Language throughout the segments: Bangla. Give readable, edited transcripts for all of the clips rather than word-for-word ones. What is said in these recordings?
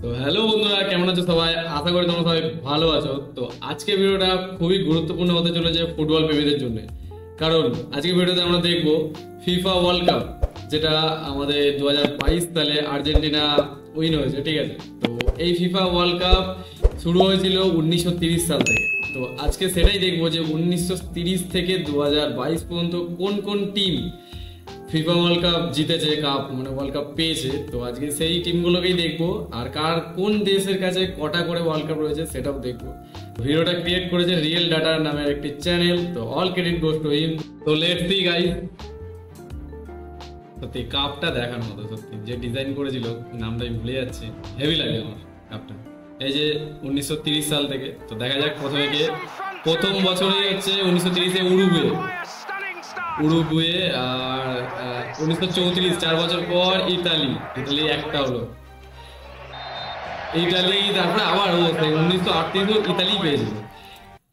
তো হ্যালো বন্ধুরা, কেমন আছো সবাই? আশা করি তোমরা সবাই ভালো আছো। তো আজকে ভিডিওটা খুবই গুরুত্বপূর্ণ হতে চলেছে ফুটবল প্রেমীদের জন্য, কারণ আজকে ভিডিওতে আমরা দেখব ফিফা ওয়ার্ল্ড কাপ, যেটা আমাদের 2022 সালে আর্জেন্টিনা উইন হয়েছে। ঠিক আছে, তো এই ফিফা ওয়ার্ল্ড কাপ শুরু হয়েছিল 1930 সাল থেকে। তো আজকে সেটাই দেখবো যে 1930 থেকে 2022 পর্যন্ত কোন কোন টিম ফিফা ওয়ার্ল্ড কাপ জিতেছে, কাপ মানে ওয়ার্ল্ড কাপ পেয়েছে। তো আজকে সেই টিমগুলোকেই দেখবো, আর কার কোন দেশের কাছে কটা করে ওয়ার্ল্ড কাপ রয়েছে সেটাও দেখবো। ভিডিওটা ক্রিয়েট করেছে রিয়েল ডাটা নামের একটি চ্যানেল, তো all credit goes to him. তো লেটস সি গাইস। সত্যি কাপটা দেখার মতো, সত্যি যে ডিজাইন করেছিল নামটা আমি ভুলে যাচ্ছি, হেভি লাগে আমার কাপটা। এই যে 1930 সাল থেকে, তো দেখা যাক প্রথমে গিয়ে প্রথম বছরই হচ্ছে 1930-এ উরুগুয়ে, আর 1934 4 বছর পর ইতালি একটা হলো ইতালি, তারপরে আবার 1938 ইতালি পেয়েছিল।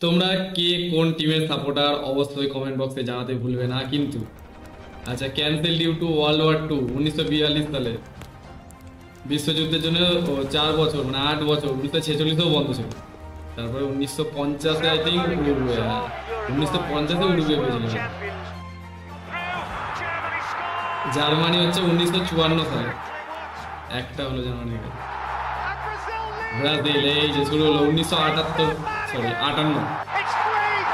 তোমরা কে কোন টিমের সাপোর্টার অবশ্যই কমেন্ট বক্সে জানাতে ভুলবে না কিন্তু। আচ্ছা, cancel due to world war 2 1942 সালে, বিশ্বযুদ্ধের জন্য 4 বছর মানে 8 বছর, 1946-এও বন্ধ ছিল। তারপরে 1950-এ আই থিঙ্ক উরুগুয়ে, 1950-এ উরুগুয়ে পেয়েছিল। জার্মানি হচ্ছে 1954 সালে একটা হলো জার্মানির কাছে। ব্রাজিল এই যে শুরু হলো 1958, সরি 58,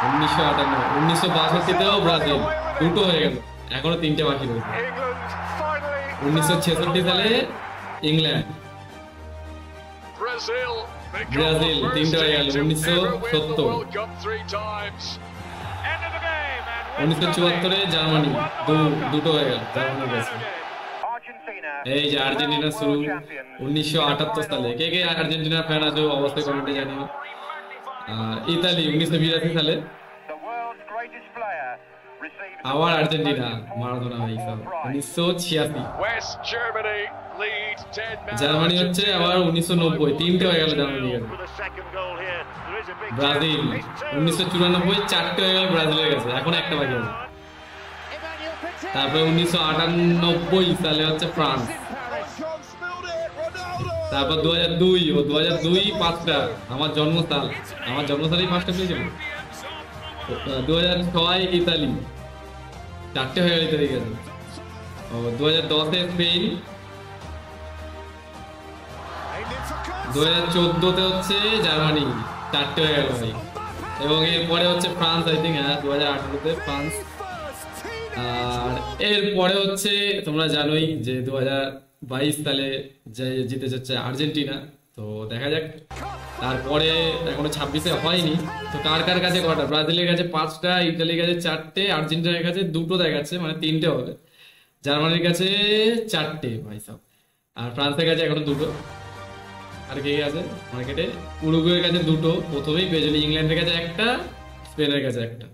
1958, 1962-তেও ব্রাজিল, দুটো হয়ে গেল, এখনো 3টে বাকি রয়েছে। 1966 সালে ইংল্যান্ড, ব্রাজিল 3টে হয়ে গেল। 1970, 1974-এ জার্মানি, দুটো হয়ে গেল জার্মানির কাছে। এই যে আর্জেন্টিনা শুরু 1978 সালে। কে কে আর্জেন্টিনার ফ্যান আছো অবশ্যই কমেন্টে জানিও। ইতালি 1982 সালে, আবার আর্জেন্টিনা মারাদোনা ভাই সব 1986। জার্মানি হচ্ছে আবার 1990, 3টে হয়ে গেল জার্মানি কাছে। ব্রাজিল 1994, 4টে হয়ে গেল ব্রাজিলের কাছে, এখন একটা বাকি আছে। তারপরে 1998 সালে হচ্ছে ফ্রান্স। তারপর 2002 5টা, আমার জন্মসালেই 5টা পেয়েছিল। 2006 ইতালি, 4টে হয়ে গেল ইতালির কাছে। 2010-এ স্পেন, 2014-তে হচ্ছে জার্মানি, 4টে হয়ে গেল ভাই। এবং এরপরে হচ্ছে ফ্রান্স, আই থিঙ্ক 2018-তে ফ্রান্স। আর এরপরে হচ্ছে তোমরা জানোই যে 2022 সালে যে জিতে যাচ্ছে আর্জেন্টিনা। তো দেখা যাক, তারপরে এখনো 26-এ হয়নি। তো কার কার কাছে কটা? ব্রাজিলের কাছে 5টা, ইতালির কাছে 4টে, আর্জেন্টিনার কাছে 2টো দেখাচ্ছে, মানে 3টে হবে। জার্মানির কাছে 4টে ভাই সব, আর ফ্রান্সের কাছে এখনো 2টো। আর কে আছে মার্কেটে? উরুগুয়ের কাছে 2টো প্রথমেই পেয়েছিল, ইংল্যান্ডের কাছে 1টা, স্পেনের কাছে 1টা।